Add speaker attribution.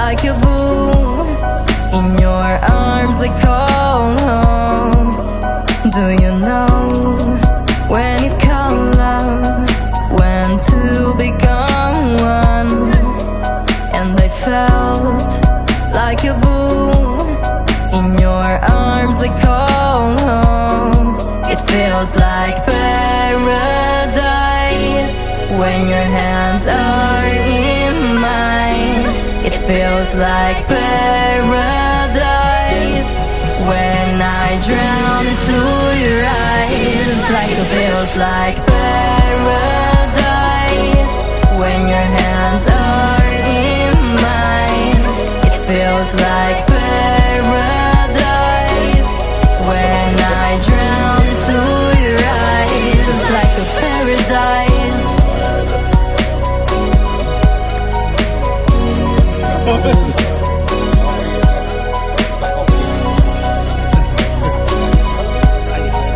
Speaker 1: like a boom. In your arms I call home. Do you know when you call love, when two become one? And I felt like a boom. In your arms I call home. It feels like paradise when your hands are in mine. It feels like paradise when I drown into your eyes. Like it feels like paradise when your hands are in mine. It feels like paradise when I drown into your eyes. Like a paradise.
Speaker 2: Oh,